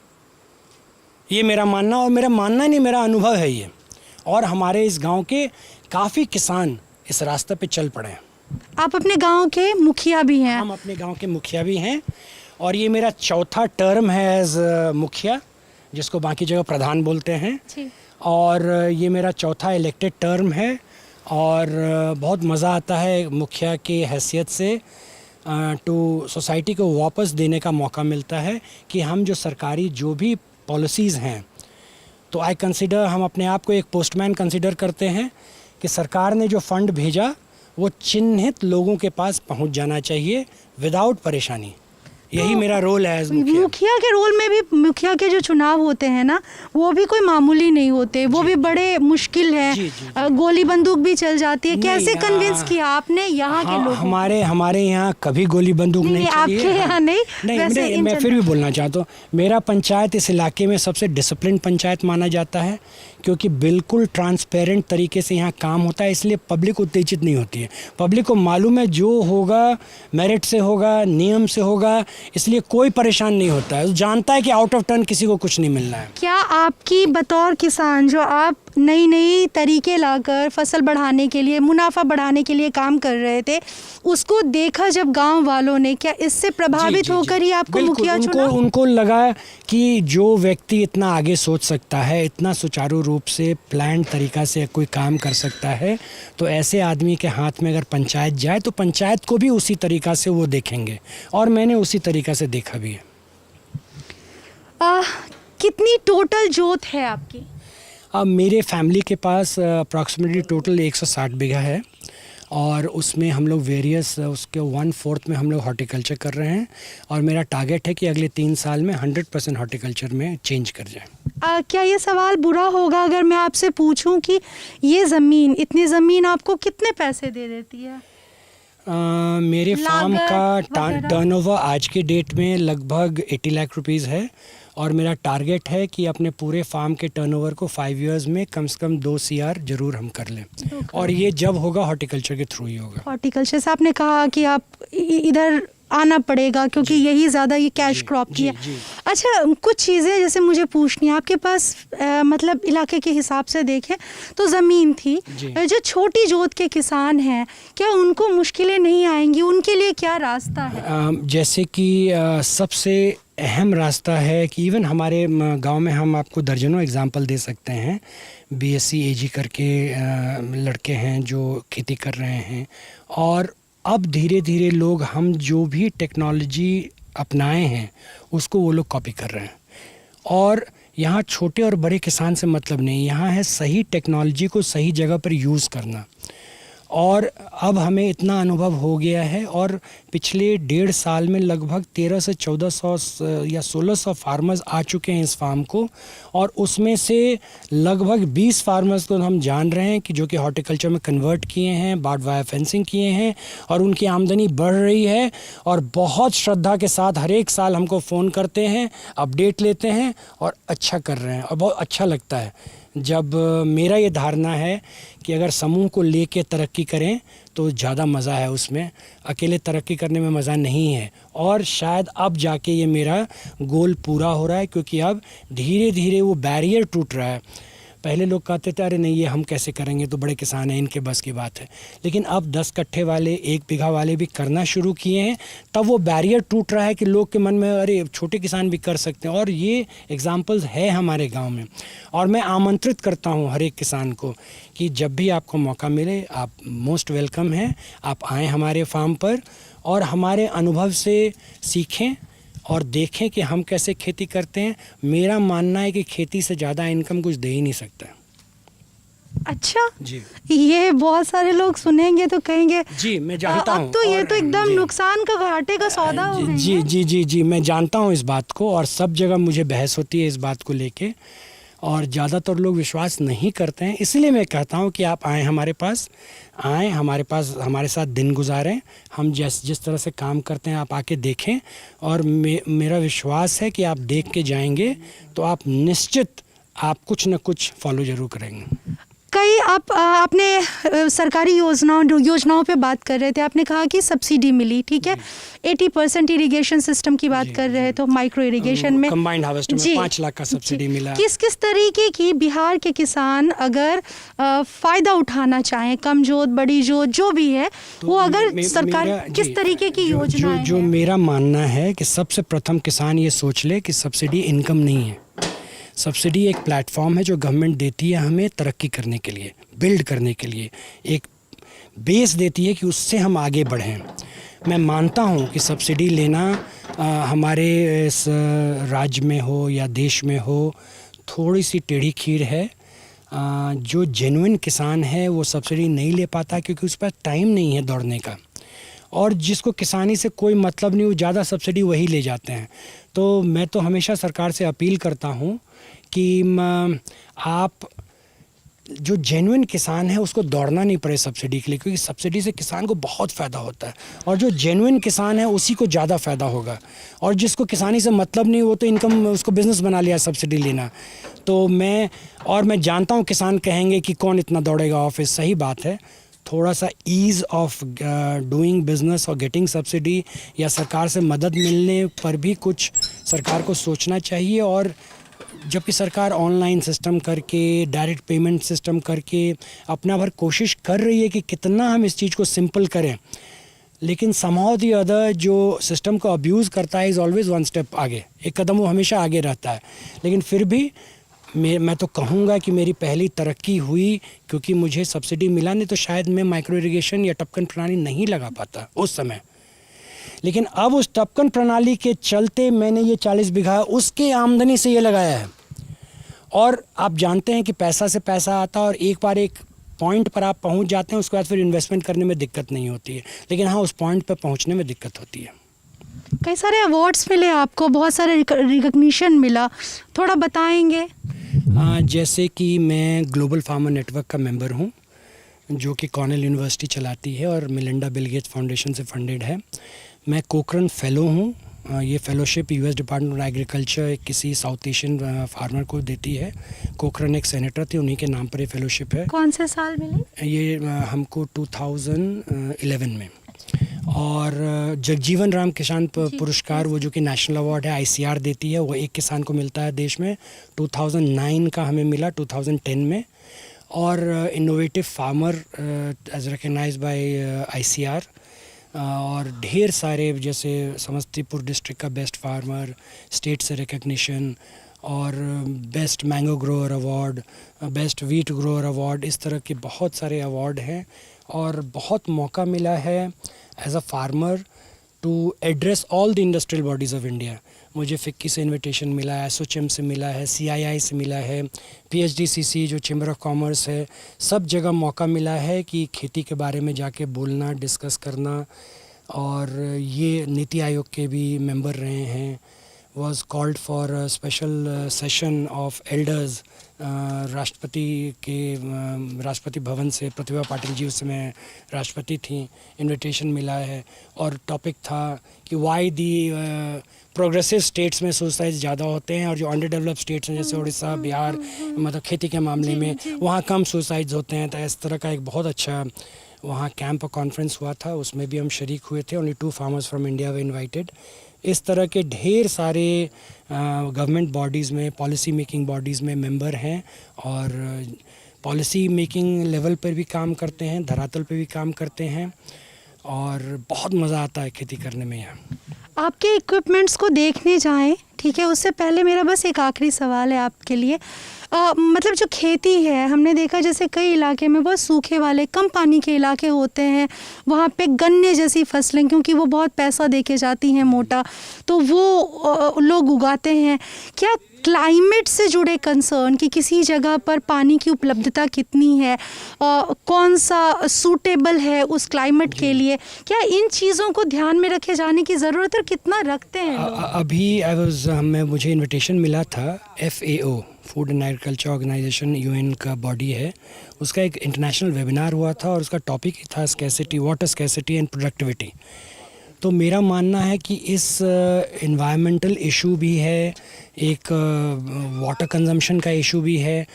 ये मेरा मानना, और मेरा मानना नहीं, मेरा अनुभव है ये। और हमारे इस गांव के काफ़ी किसान इस रास्ते पे चल पड़े।
आप अपने गांव के मुखिया भी हैं।
हम अपने गांव के मुखिया भी हैं और ये मेरा चौथा टर्म है एज मुखिया, जिसको बाकी जगह प्रधान बोलते हैं।
जी।
और ये मेरा चौथा इलेक्टेड टर्म है और बहुत मज़ा आता है मुखिया की हैसियत से टू सोसाइटी को वापस देने का मौका मिलता है कि हम जो सरकारी जो भी पॉलिसीज़ हैं, तो आई कंसिडर, हम अपने आप को एक पोस्टमैन कंसिडर करते हैं कि सरकार ने जो फंड भेजा वो चिन्हित लोगों के पास पहुंच जाना चाहिए विदाउट परेशानी। यही मेरा रोल है एज मुखिया।
मुखिया के रोल में भी, मुखिया के जो चुनाव होते हैं ना, वो भी कोई मामूली नहीं होते, वो भी बड़े मुश्किल है।
जी, जी।
गोली बंदूक भी चल जाती है। कैसे
नहीं,
कन्विंस किया आपने यहाँ के लोगों को?
हमारे यहाँ कभी गोली बंदूक नहीं चली
आपके
है।
यहाँ नहीं, वैसे
नहीं, मैं फिर भी बोलना चाहता हूँ, मेरा पंचायत इस इलाके में सबसे डिसिप्लिन पंचायत माना जाता है, क्योंकि बिल्कुल ट्रांसपेरेंट तरीके से यहाँ काम होता है, इसलिए पब्लिक उत्तेजित नहीं होती है। पब्लिक को मालूम है जो होगा मेरिट से होगा, नियम से होगा, इसलिए कोई परेशान नहीं होता है। जानता है कि आउट ऑफ टर्न किसी को कुछ नहीं मिलना है।
क्या आपकी बतौर किसान, जो आप नई नई तरीके लाकर फसल बढ़ाने के लिए, मुनाफा बढ़ाने के लिए काम कर रहे थे, उसको देखा जब गांव वालों ने, क्या इससे प्रभावित होकर ही आपको मुखिया चुना?
उनको लगा कि जो व्यक्ति इतना आगे सोच सकता है, इतना सुचारू रूप से प्लान तरीका से कोई काम कर सकता है, तो ऐसे आदमी के हाथ में अगर पंचायत जाए तो पंचायत को भी उसी तरीका से वो देखेंगे, और मैंने उसी तरीका से देखा भी है।
कितनी टोटल जोत है आपकी?
अब मेरे फैमिली के पास अप्रॉक्सीमेटली टोटल 160 बीघा है, और उसमें हम लोग वेरियस, उसके 1/4 में हम लोग हॉर्टिकल्चर कर रहे हैं, और मेरा टारगेट है कि अगले 3 साल में 100% हॉर्टिकल्चर में चेंज कर जाए।
क्या ये सवाल बुरा होगा अगर मैं आपसे पूछूं कि ये ज़मीन, इतनी ज़मीन आपको कितने पैसे दे देती है?
मेरे फार्म का टर्नओवर आज के डेट में लगभग 80 लाख रुपीज़ है, और मेरा टारगेट है कि अपने पूरे फार्म के टर्नओवर को 5 इयर्स में कम से कम 2 CR जरूर हम कर लें, और ये जब होगा हॉर्टिकल्चर के थ्रू ही होगा।
हॉर्टिकल्चर से आपने कहा कि आप इधर आना पड़ेगा क्योंकि यही ज़्यादा ये कैश क्रॉप की है। अच्छा, कुछ चीज़ें जैसे मुझे पूछनी है आपके पास, मतलब इलाके के हिसाब से देखें तो ज़मीन थी, जो छोटी जोत के किसान हैं, क्या उनको मुश्किलें नहीं आएंगी? उनके लिए क्या रास्ता है?
जैसे कि सबसे अहम रास्ता है कि इवन हमारे गांव में हम आपको दर्जनों एग्जांपल दे सकते हैं। BSc AG करके लड़के हैं जो खेती कर रहे हैं, और अब धीरे धीरे लोग, हम जो भी टेक्नोलॉजी अपनाए हैं उसको वो लोग कॉपी कर रहे हैं। और यहाँ छोटे और बड़े किसान से मतलब नहीं, यहाँ है सही टेक्नोलॉजी को सही जगह पर यूज़ करना। और अब हमें इतना अनुभव हो गया है, और पिछले 1.5 साल में लगभग 1300 से 1400 या 1600 फार्मर्स आ चुके हैं इस फार्म को, और उसमें से लगभग 20 फार्मर्स को हम जान रहे हैं कि जो कि हॉर्टिकल्चर में कन्वर्ट किए हैं, बार्ड वायर फेंसिंग किए हैं, और उनकी आमदनी बढ़ रही है, और बहुत श्रद्धा के साथ हर एक साल हमको फ़ोन करते हैं, अपडेट लेते हैं, और अच्छा कर रहे हैं, और बहुत अच्छा लगता है जब मेरा ये धारणा है कि अगर समूह को लेके तरक्की करें तो ज़्यादा मज़ा है उसमें, अकेले तरक्की करने में मज़ा नहीं है। और शायद अब जाके ये मेरा गोल पूरा हो रहा है, क्योंकि अब धीरे धीरे वो बैरियर टूट रहा है। पहले लोग कहते थे अरे नहीं ये हम कैसे करेंगे, तो बड़े किसान हैं, इनके बस की बात है, लेकिन अब 10 कट्ठे वाले, 1 बीघा वाले भी करना शुरू किए हैं, तब वो बैरियर टूट रहा है कि लोग के मन में अरे छोटे किसान भी कर सकते हैं। और ये एग्जाम्पल्स है हमारे गांव में, और मैं आमंत्रित करता हूं हर एक किसान को कि जब भी आपको मौका मिले, आप मोस्ट वेलकम हैं, आप आएँ हमारे फार्म पर और हमारे अनुभव से सीखें और देखें कि हम कैसे खेती करते हैं। मेरा मानना है कि खेती से ज़्यादा इनकम कुछ दे ही नहीं सकता।
अच्छा
जी,
ये बहुत सारे लोग सुनेंगे तो कहेंगे
जी मैं जानता हूँ,
अब तो ये तो एकदम नुकसान का, घाटे का सौदा हो गया।
जी जी जी जी मैं जानता हूँ इस बात को, और सब जगह मुझे बहस होती है इस बात को लेके, और ज़्यादातर लोग विश्वास नहीं करते हैं। इसलिए मैं कहता हूँ कि आप आएँ हमारे पास, आएँ हमारे पास, हमारे साथ दिन गुजारें। हम जिस तरह से काम करते हैं आप आके देखें, और मेरा विश्वास है कि आप देख के जाएंगे तो आप निश्चित आप कुछ न कुछ फॉलो ज़रूर करेंगे।
कई आप अपने सरकारी योजनाओं पे बात कर रहे थे, आपने कहा कि सब्सिडी मिली, ठीक है, 80% इरिगेशन सिस्टम की बात कर रहे तो माइक्रो इरिगेशन में
कंबाइंड हार्वेस्ट में 5 लाख का सब्सिडी मिला।
किस किस तरीके की बिहार के किसान अगर फ़ायदा उठाना चाहें, कम जोत बड़ी जोत जो भी है
तो
वो अगर सरकार किस तरीके की योजना
जो मेरा मानना है कि सबसे प्रथम किसान ये सोच ले कि सब्सिडी इनकम नहीं है। सब्सिडी एक प्लेटफॉर्म है जो गवर्नमेंट देती है हमें तरक्की करने के लिए, बिल्ड करने के लिए, एक बेस देती है कि उससे हम आगे बढ़ें। मैं मानता हूँ कि सब्सिडी लेना हमारे इस राज्य में हो या देश में हो थोड़ी सी टेढ़ी खीर है। जो जेन्युइन किसान है वो सब्सिडी नहीं ले पाता क्योंकि उस पर टाइम नहीं है दौड़ने का, और जिसको किसानी से कोई मतलब नहीं वो ज़्यादा सब्सिडी वही ले जाते हैं। तो मैं तो हमेशा सरकार से अपील करता हूँ कि आप जो जेन्युइन किसान है उसको दौड़ना नहीं पड़े सब्सिडी के लिए, क्योंकि सब्सिडी से किसान को बहुत फ़ायदा होता है, और जो जेन्युइन किसान है उसी को ज़्यादा फ़ायदा होगा। और जिसको किसानी से मतलब नहीं वो तो इनकम उसको बिज़नेस बना लिया सब्सिडी लेना। तो मैं जानता हूँ किसान कहेंगे कि कौन इतना दौड़ेगा ऑफिस, सही बात है। थोड़ा सा ईज़ ऑफ डूइंग बिजनेस और गेटिंग सब्सिडी या सरकार से मदद मिलने पर भी कुछ सरकार को सोचना चाहिए। और जबकि सरकार ऑनलाइन सिस्टम करके, डायरेक्ट पेमेंट सिस्टम करके अपना भर कोशिश कर रही है कि कितना हम इस चीज़ को सिंपल करें, लेकिन समहाउ द अदर जो सिस्टम को अब्यूज़ करता है इज़ ऑलवेज़ वन स्टेप आगे, एक कदम वो हमेशा आगे रहता है। लेकिन फिर भी मैं तो कहूँगा कि मेरी पहली तरक्की हुई क्योंकि मुझे सब्सिडी मिला, नहीं तो शायद मैं माइक्रो इरिगेशन या टपकन प्रणाली नहीं लगा पाता उस समय। लेकिन अब उस टपकन प्रणाली के चलते मैंने ये 40 बीघा उसके आमदनी से ये लगाया है। और आप जानते हैं कि पैसा से पैसा आता है, और एक बार एक पॉइंट पर आप पहुंच जाते हैं उसके बाद फिर इन्वेस्टमेंट करने में दिक्कत नहीं होती है। लेकिन हाँ, उस पॉइंट पर पहुंचने में दिक्कत होती है।
कई सारे अवार्ड्स मिले आपको, बहुत सारे रिकग्निशन मिला, थोड़ा बताएंगे?
जैसे कि मैं ग्लोबल फार्मर नेटवर्क का मेंबर हूँ जो कि कॉर्नेल यूनिवर्सिटी चलाती है और मिलिंडा बिल गेट्स फाउंडेशन से फंडेड है। मैं कोकरन फेलो हूँ। ये fellowship US department of agriculture किसी साउथ एशियन फार्मर को देती है। कोकरन एक सेनेटर थे, उन्हीं के नाम पर ये फेलोशिप है।
कौन से साल मिले?
ये हमको 2011 में। और जगजीवन राम किसान पुरस्कार, वो जो कि नेशनल अवार्ड है, आईसीआर देती है, वो एक किसान को मिलता है देश में। 2009 का हमें मिला 2010 में। और innovative farmer as recognized by ICR. और ढेर सारे, जैसे समस्तीपुर डिस्ट्रिक्ट का बेस्ट फार्मर, स्टेट से रिकग्निशन, और best mango grower award, best wheat grower award, इस तरह के बहुत सारे अवार्ड हैं। और बहुत मौका मिला है as a farmer to address all the industrial bodies of India. मुझे फिक्की से इनविटेशन मिला है, एसोचेम से मिला है, सीआईआई से मिला है, पीएचडीसीसी जो चैम्बर ऑफ कॉमर्स है, सब जगह मौका मिला है कि खेती के बारे में जाके बोलना, डिस्कस करना। और ये नीति आयोग के भी मेंबर रहे हैं। was called for a special session of elders। Rashtrapati Bhavan से प्रतिभा पाटिल जी उस समय राष्ट्रपति थी, इनविटेशन मिला है। और टॉपिक था कि वाई दी प्रोग्रेसिव स्टेट्स में सुसाइड ज़्यादा होते हैं और जो अंडर डेवलप्ड स्टेट्स हैं जैसे उड़ीसा, बिहार, मतलब खेती के मामले में वहाँ कम सुसाइड्स होते हैं। तो इस तरह का एक बहुत अच्छा वहाँ कैंप और कॉन्फ्रेंस हुआ था, उसमें भी हम शरीक हुए थे। Only 2 farmers from India way invited. इस तरह के ढेर सारे गवर्नमेंट बॉडीज़ में, पॉलिसी मेकिंग बॉडीज़ में मेंबर हैं और पॉलिसी मेकिंग लेवल पर भी काम करते हैं, धरातल पे भी काम करते हैं। और बहुत मज़ा आता है खेती करने में यहाँ।
आपके इक्विपमेंट्स को देखने जाएं, ठीक है, उससे पहले मेरा बस एक आखिरी सवाल है आपके लिए। मतलब जो खेती है, हमने देखा जैसे कई इलाके में बहुत सूखे वाले, कम पानी के इलाके होते हैं, वहाँ पे गन्ने जैसी फसलें, क्योंकि वो बहुत पैसा देके जाती हैं मोटा, तो वो लोग उगाते हैं। क्या क्लाइमेट से जुड़े कंसर्न कि किसी जगह पर पानी की उपलब्धता कितनी है, कौन सा सूटेबल है उस क्लाइमेट के लिए, क्या इन चीज़ों को ध्यान में रखे जाने की ज़रूरत है और कितना रखते हैं लोग?
अभी मुझे इनविटेशन मिला था FAO, food and agriculture organization, UN का बॉडी है, उसका एक इंटरनेशनल वेबिनार हुआ था और उसका टॉपिक था scarcity, water scarcity and productivity. तो मेरा मानना है कि इस इन्वायरमेंटल इशू भी है, एक वाटर कंजम्पशन का इशू भी है।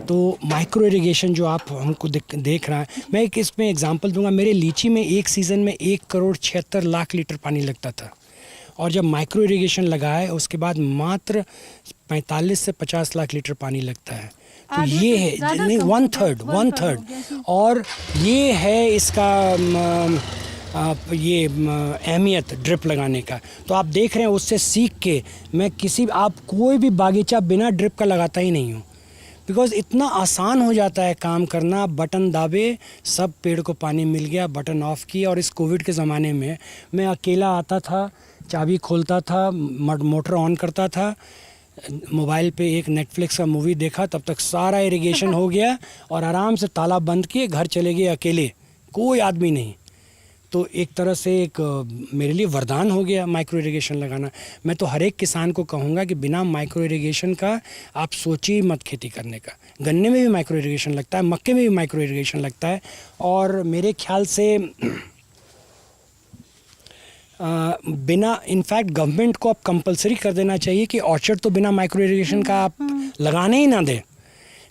तो माइक्रो इरिगेशन जो आप हमको देख रहा है, मैं एक इसमें एग्जांपल दूंगा। मेरे लीची में एक सीज़न में 1,76,00,000 लीटर पानी लगता था, और जब माइक्रो इरिगेशन लगा है उसके बाद मात्र 45 से 50 लाख लीटर पानी लगता है। तो ये है नहीं, वन थर्ड। और ये है इसका ये अहमियत ड्रिप लगाने का। तो आप देख रहे हैं, उससे सीख के मैं आप कोई भी बागीचा बिना ड्रिप का लगाता ही नहीं हूँ, बिकॉज़ इतना आसान हो जाता है काम करना। बटन दाबे, सब पेड़ को पानी मिल गया, बटन ऑफ किया। और इस कोविड के ज़माने में मैं अकेला आता था, चाबी खोलता था, मोटर ऑन करता था, मोबाइल पे एक नेटफ्लिक्स का मूवी देखा, तब तक सारा इरिगेशन हो गया और आराम से ताला बंद किए घर चले गए अकेले, कोई आदमी नहीं। तो एक तरह से एक मेरे लिए वरदान हो गया माइक्रो इरिगेशन लगाना। मैं तो हर एक किसान को कहूँगा कि बिना माइक्रो इरिगेशन का आप सोचिए मत खेती करने का। गन्ने में भी माइक्रो इरिगेशन लगता है, मक्के में भी माइक्रो इरिगेशन लगता है। और मेरे ख्याल से बिना, इनफैक्ट गवर्नमेंट को अब कंपलसरी कर देना चाहिए कि ऑर्चर्ड तो बिना माइक्रो इरिगेशन का आप लगाने ही ना दें,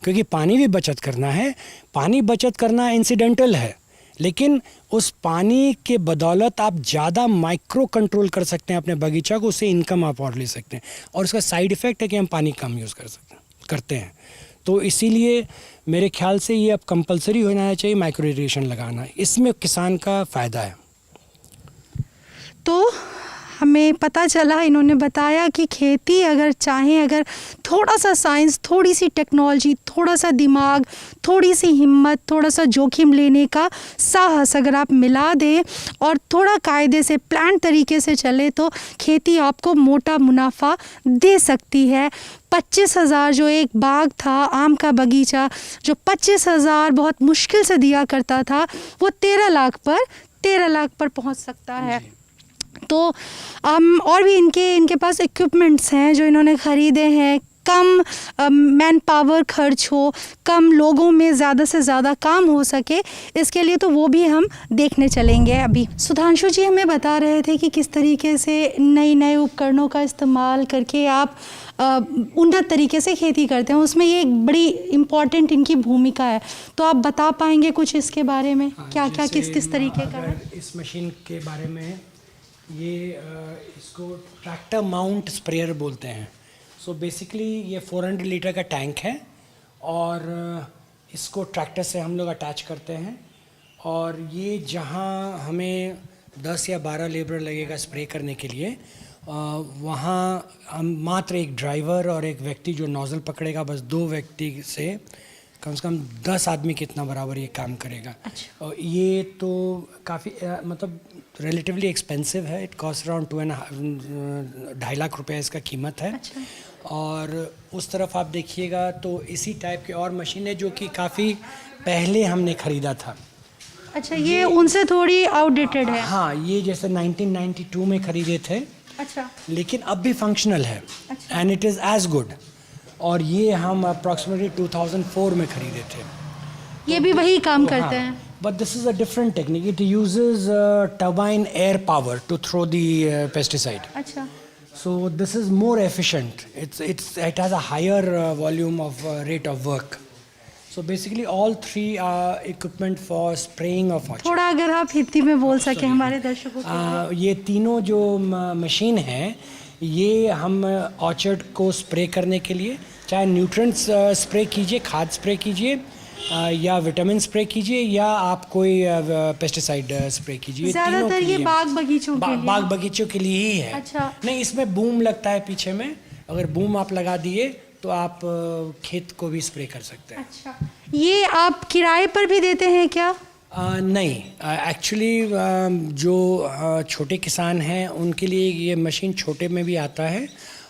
क्योंकि पानी भी बचत करना है। पानी बचत करना इंसिडेंटल है, लेकिन उस पानी के बदौलत आप ज़्यादा माइक्रो कंट्रोल कर सकते हैं अपने बगीचा को, उससे इनकम आप और ले सकते हैं। और उसका साइड इफ़ेक्ट है कि हम पानी कम यूज़ करते हैं। तो इसीलिए मेरे ख्याल से ये अब कंपलसरी होना चाहिए माइक्रो इरिगेशन लगाना, इसमें किसान का फ़ायदा है।
तो हमें पता चला, इन्होंने बताया कि खेती अगर चाहें, अगर थोड़ा सा साइंस, थोड़ी सी टेक्नोलॉजी, थोड़ा सा दिमाग, थोड़ी सी हिम्मत, थोड़ा सा जोखिम लेने का साहस अगर आप मिला दें और थोड़ा कायदे से प्लान तरीके से चले, तो खेती आपको मोटा मुनाफा दे सकती है। 25,000 जो एक बाग था, आम का बगीचा, जो 25,000 बहुत मुश्किल से दिया करता था, वो 13 लाख पर पहुंच सकता है। तो और भी इनके पास इक्विपमेंट्स हैं जो इन्होंने ख़रीदे हैं। कम मैन पावर खर्च हो, कम लोगों में ज़्यादा से ज़्यादा काम हो सके, इसके लिए तो वो भी हम देखने चलेंगे। अभी सुधांशु जी हमें बता रहे थे कि किस तरीके से नए उपकरणों का इस्तेमाल करके आप उन्नत तरीके से खेती करते हैं, उसमें ये एक बड़ी इम्पॉर्टेंट इनकी भूमिका है। तो आप बता पाएंगे कुछ इसके बारे में? क्या किस तरीके का है?
इस मशीन के बारे में, ये इसको ट्रैक्टर माउंट स्प्रेयर बोलते हैं। सो बेसिकली ये 400 लीटर का टैंक है और इसको ट्रैक्टर से हम लोग अटैच करते हैं। और ये जहाँ हमें 10 या 12 लेबर लगेगा स्प्रे करने के लिए, वहाँ हम मात्र एक ड्राइवर और एक व्यक्ति जो नोज़ल पकड़ेगा, बस 2 व्यक्ति से कम 10 आदमी कितना बराबर ये काम करेगा। अच्छा। और ये तो काफ़ी मतलब रिलेटिवली एक्सपेंसिव है। इट कॉस्ट अराउंड 2.5 लाख रुपए इसका कीमत है। अच्छा। और उस तरफ आप देखिएगा तो इसी टाइप के और मशीन है जो कि काफ़ी पहले हमने ख़रीदा था।
अच्छा, ये उनसे थोड़ी आउटडेटेड है।
हाँ, ये जैसे 1992 में ख़रीदे थे। अच्छा। लेकिन अब भी फंक्शनल है। अच्छा। And it is as good. और ये हम अप्रॉक्सीमेटली 2004 में ख़रीदे थे।
ये भी वही काम करते हैं।
But this is a different technique. It uses turbine air power to throw the pesticide. अच्छा. So this is more efficient. It has a higher volume of rate of work. So basically all three are equipment for spraying of orchard.
थोड़ा अगर आप हिंदी में बोल सके हमारे दर्शकों के लिए।
ये तीनों जो मशीन है, ये हम ऑर्चर्ड को स्प्रे करने के लिए, चाहे न्यूट्रिएंट्स स्प्रे कीजिए, खाद स्प्रे कीजिए, या विटामिन स्प्रे कीजिए, या आप कोई पेस्टिसाइड स्प्रे कीजिए।
ज़्यादातर ये बाग
बगीचों के लिए ही है। अच्छा। नहीं, इसमें बूम लगता है पीछे में, अगर बूम आप लगा दिए तो आप खेत को भी स्प्रे कर सकते हैं। अच्छा।
ये आप किराए पर भी देते हैं क्या?
नहीं, एक्चुअली जो छोटे किसान हैं उनके लिए ये मशीन छोटे में भी आता है,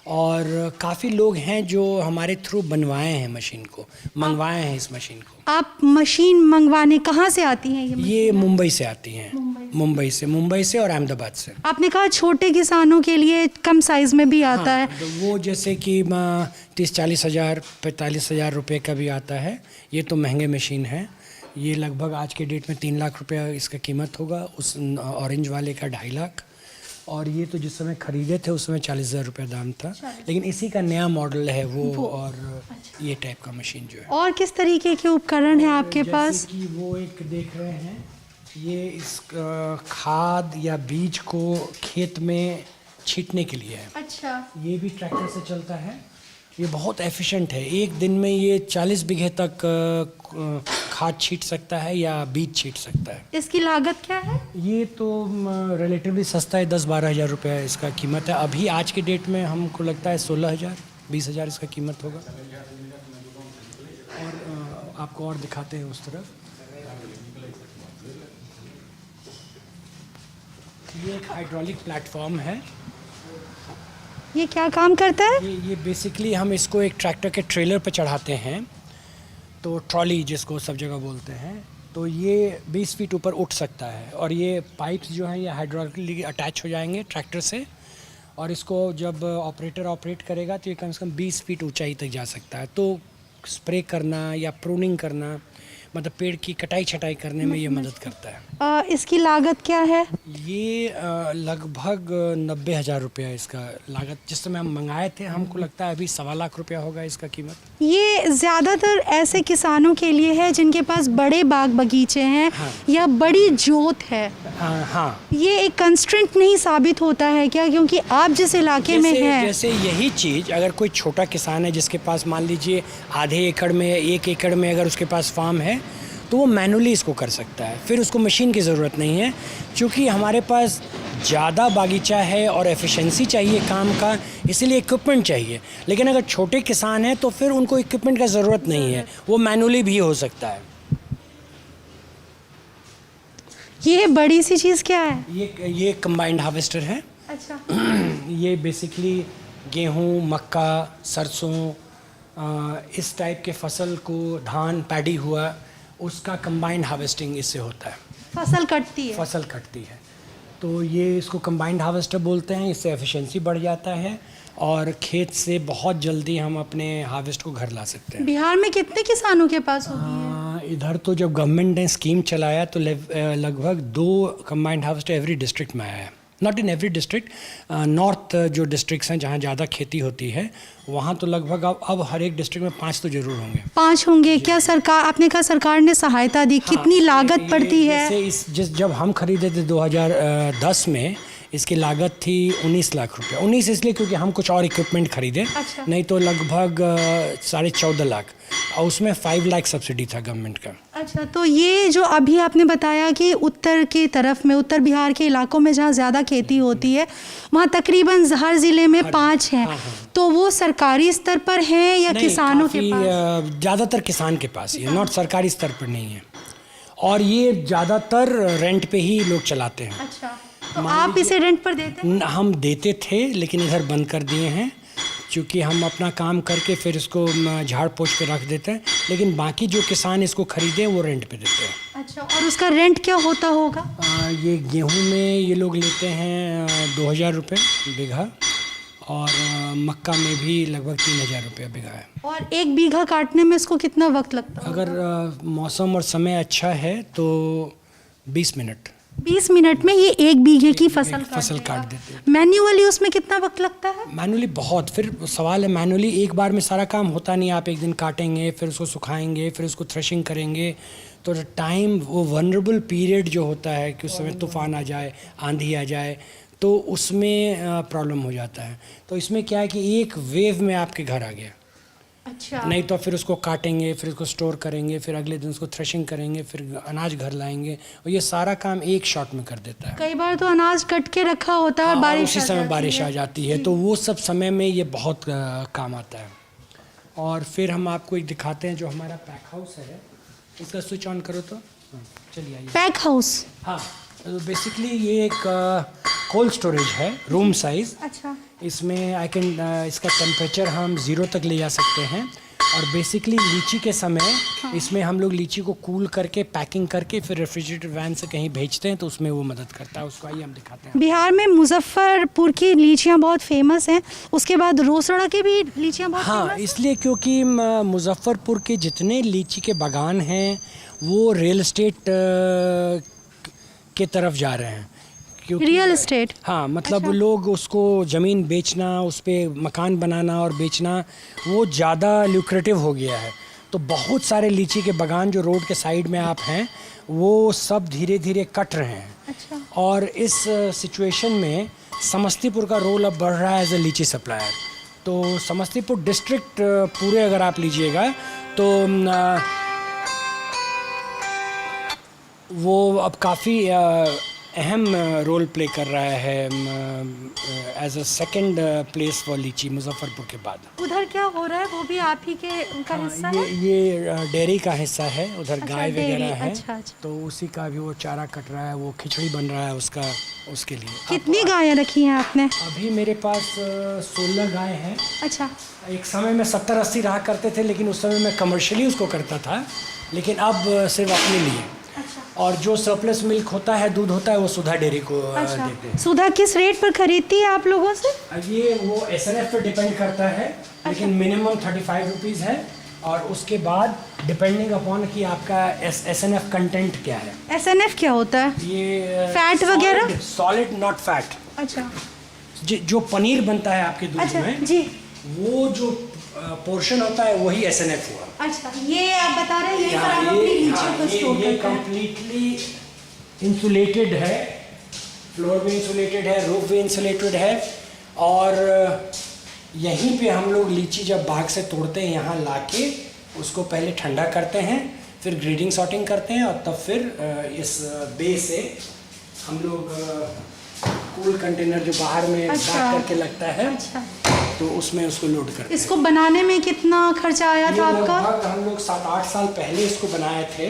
और काफ़ी लोग हैं जो हमारे थ्रू बनवाए हैं मशीन को, मंगवाए हैं इस मशीन को।
आप मशीन मंगवाने कहाँ से आती हैं
ये मुंबई से आती हैं। मुंबई से और अहमदाबाद से।
आपने कहा छोटे किसानों के लिए कम साइज़ में भी आता है।
तो वो जैसे कि 30-40 हज़ार 45 हज़ार रुपये का भी आता है। ये तो महंगे मशीन है। ये लगभग आज के डेट में 3 लाख रुपया इसका कीमत होगा। उस ऑरेंज वाले का 2.5 लाख। और ये तो जिस समय खरीदे थे उस समय 40,000 रुपये दाम था, लेकिन इसी का नया मॉडल है वो। और ये टाइप का मशीन जो है।
और किस तरीके के उपकरण हैं आपके
जैसे
पास?
कि वो एक देख रहे हैं, ये इस खाद या बीज को खेत में छींटने के लिए है।
अच्छा।
ये भी ट्रैक्टर से चलता है। ये बहुत एफिशिएंट है, एक दिन में ये 40 बीघे तक खाद छींट सकता है या बीज छींट सकता है।
इसकी लागत क्या है? ये
तो रिलेटिवली सस्ता है, 10-12 हज़ार रुपये इसका कीमत है। अभी आज के डेट में हमको लगता है 16,000-20,000 इसका कीमत होगा। और आपको और दिखाते हैं उस तरफ। ये एक हाइड्रोलिक प्लेटफॉर्म है।
ये क्या काम करता है?
ये बेसिकली हम इसको एक ट्रैक्टर के ट्रेलर पे चढ़ाते हैं, तो ट्रॉली जिसको सब जगह बोलते हैं, तो ये 20 फीट ऊपर उठ सकता है। और ये पाइप्स जो हैं ये हाइड्रोलिकली अटैच हो जाएंगे ट्रैक्टर से, और इसको जब ऑपरेटर ऑपरेट करेगा तो ये कम से कम 20 फीट ऊंचाई तक जा सकता है। तो स्प्रे करना या प्रूनिंग करना, मतलब पेड़ की कटाई छटाई करने में ये मदद करता है।
इसकी लागत क्या है?
ये लगभग 90,000 रुपया इसका लागत। जिस समय हम मंगाए थे हमको लगता है अभी 1.25 लाख रुपया होगा इसका कीमत।
ये ज़्यादातर ऐसे किसानों के लिए है जिनके पास बड़े बाग बगीचे हैं।
हाँ।
या बड़ी जोत है।
हाँ,
ये एक कंस्ट्रेंट नहीं साबित होता है क्या? क्योंकि आप जिस इलाके में हैं,
जैसे यही चीज़ अगर कोई छोटा किसान है जिसके पास मान लीजिए आधे एकड़ में, 1 एकड़ में अगर उसके पास फार्म है, तो वो मैनुअली इसको कर सकता है। फिर उसको मशीन की ज़रूरत नहीं है, क्योंकि हमारे पास ज़्यादा बागीचा है और एफिशिएंसी चाहिए काम का, इसीलिए इक्विपमेंट चाहिए। लेकिन अगर छोटे किसान हैं तो फिर उनको इक्विपमेंट का ज़रूरत नहीं है, वो मैनुअली भी हो सकता है।
ये बड़ी सी चीज़ क्या है?
ये कंबाइंड हार्वेस्टर है।
अच्छा।
ये बेसिकली गेहूँ, मक्का, सरसों, इस टाइप के फसल को, धान, पैडी हुआ, उसका कंबाइंड हार्वेस्टिंग इससे होता है।
फसल कटती है।
फसल कटती है, तो ये इसको कंबाइंड हार्वेस्टर बोलते हैं। इससे एफिशिएंसी बढ़ जाता है और खेत से बहुत जल्दी हम अपने हार्वेस्ट को घर ला सकते हैं।
बिहार में कितने किसानों के पास होगी है?
इधर तो जब गवर्नमेंट ने स्कीम चलाया तो लगभग 2 कंबाइंड हार्वेस्टर एवरी डिस्ट्रिक्ट में आया है। Not in every district, north जो डिस्ट्रिक्ट्स हैं जहाँ ज़्यादा खेती होती है वहाँ तो लगभग अब हर एक डिस्ट्रिक्ट में 5 तो ज़रूर होंगे।
5 होंगे। क्या सरकार, आपने कहा सरकार ने सहायता दी, कितनी लागत पड़ती है?
जैसे जब हम खरीदे थे 2010 में, इसकी लागत थी 19 लाख रुपया। 19 इसलिए क्योंकि हम कुछ और इक्विपमेंट खरीदे।
अच्छा।
नहीं तो लगभग 14.5 लाख, और उसमें 5 लाख सब्सिडी था गवर्नमेंट का।
अच्छा, तो ये जो अभी आपने बताया कि उत्तर की तरफ में, उत्तर बिहार के इलाकों में जहाँ ज़्यादा खेती होती है, वहाँ तकरीबन हर ज़िले में 5 हैं। तो वो सरकारी स्तर पर हैं या किसानों के पास?
ज़्यादातर किसान के पास ही है, नॉट सरकारी स्तर पर नहीं है। और ये ज़्यादातर रेंट पे ही लोग चलाते हैं।
अच्छा, तो आप इसे रेंट पर देते हैं?
हम देते थे, लेकिन इधर बंद कर दिए हैं, क्योंकि हम अपना काम करके फिर इसको झाड़ पोंछ के रख देते हैं। लेकिन बाकी जो किसान इसको खरीदे वो रेंट पे देते हैं।
अच्छा, और उसका रेंट क्या होता होगा?
ये गेहूं में ये लोग लेते हैं 2,000 रुपये बीघा, और मक्का में भी लगभग 3,000 रुपये बीघा है।
और 1 बीघा काटने में इसको कितना वक्त लगता है?
अगर मौसम और समय अच्छा है तो 20 मिनट।
20 मिनट में ये 1 बीघे की फसल
काट देते हैं।
मैन्युअली उसमें कितना वक्त लगता है?
मैनुअली बहुत, फिर सवाल है, मैनुअली एक बार में सारा काम होता नहीं। आप एक दिन काटेंगे, फिर उसको सुखाएंगे, फिर उसको थ्रेशिंग करेंगे, तो टाइम, वो वनरेबल पीरियड जो होता है कि उस समय तूफान आ जाए, आंधी आ जाए, तो उसमें प्रॉब्लम हो जाता है। तो इसमें क्या है कि एक वेव में आपके घर आ गया।
अच्छा।
नहीं तो फिर उसको काटेंगे, फिर उसको स्टोर करेंगे, फिर अगले दिन उसको थ्रेशिंग करेंगे, फिर अनाज घर लाएंगे, और ये सारा काम एक शॉट में कर देता है।
कई बार तो अनाज कट के रखा होता है और बारिश
उसी समय बारिश आ जाती है, तो वो सब समय में ये बहुत काम आता है। और फिर हम आपको एक दिखाते हैं जो हमारा पैक हाउस है। इसका स्विच ऑन करो तो चलिए आइए।
Pack house?
हाँ, बेसिकली ये एक कोल्ड स्टोरेज है, रूम साइज।
अच्छा।
इसमें इसका टेम्परेचर हम 0 तक ले जा सकते हैं। और बेसिकली लीची के समय इसमें हम लोग लीची को कूल करके, पैकिंग करके, फिर रेफ्रिजरेटर वैन से कहीं भेजते हैं, तो उसमें वो मदद करता है। उसको आइए हम दिखाते हैं।
बिहार में मुजफ्फरपुर की लीचियाँ बहुत फेमस हैं, उसके बाद रोसड़ा की भी लीचियाँ बहुत
हाँ,
फेमस
इसलिए क्योंकि मुजफ्फरपुर के जितने लीची के बागान हैं वो रियल एस्टेट के तरफ जा रहे हैं, क्योंकि
रियल एस्टेट।
हाँ, मतलब
अच्छा।
लोग उसको ज़मीन बेचना, उस पे मकान बनाना और बेचना वो ज़्यादा ल्यूक्रेटिव हो गया है। तो बहुत सारे लीची के बागान जो रोड के साइड में आप हैं वो सब धीरे धीरे कट रहे हैं।
अच्छा।
और इस सिचुएशन में समस्तीपुर का रोल अब बढ़ रहा है एज ए लीची सप्लायर। तो समस्तीपुर डिस्ट्रिक्ट पूरे अगर आप लीजिएगा तो वो अब काफ़ी अहम रोल प्ले कर रहा है as a second place for litchi Muzaffarpur के बाद।
उधर क्या हो रहा है वो भी आप ही के का हिस्सा है?
ये डेयरी का हिस्सा है, उधर
अच्छा,
गाय
डेयरी,
वगैरह है।
अच्छा, अच्छा।
तो उसी का भी वो चारा कट रहा है, वो खिचड़ी बन रहा है उसका, उसके लिए।
कितनी गायें रखी हैं आपने?
अभी मेरे पास 16 गाय हैं।
अच्छा।
एक समय में 70-80 रहा करते थे, लेकिन उस समय मैं कमर्शियली उसको करता था, लेकिन अब सिर्फ अपने लिए।
अच्छा।
और जो सरप्लस मिल्क होता है, दूध होता है, वो सुधा डेयरी को
अच्छा।
देते हैं।
सुधा किस रेट पर खरीदती है आप लोगों से?
ये वो SNF पे डिपेंड करता है, लेकिन मिनिमम 35 रुपीज़ है। और उसके बाद डिपेंडिंग अपॉन कि आपका SNF कंटेंट क्या है।
SNF क्या होता है?
ये
फैट वगैरह?
Solid not fat.
अच्छा।
जो पनीर बनता है आपके दूध
अच्छा
में,
जी।
वो जो पोर्शन होता है वही SNF हुआ।
अच्छा, ये आप बता रहे हैं ये पर आप अपनी लीची को स्टोर
ये
करते हैं।
कंप्लीटली इंसुलेटेड है, फ्लोर भी इंसुलेटेड है, रूफ भी इंसुलेटेड है। और यहीं पे हम लोग लीची जब बाग से तोड़ते हैं, यहाँ लाके उसको पहले ठंडा करते हैं, फिर ग्रेडिंग सॉर्टिंग करते हैं, और तब फिर इस बे से हम लोग कूल कंटेनर जो बाहर में
अच्छा।
पैक करके लगता है,
अच्छा।
तो उसमें उसको लोड करते हैं।
इसको बनाने में कितना खर्चा आया था आपका?
लगभग हम लोग 7-8 साल पहले इसको बनाए थे।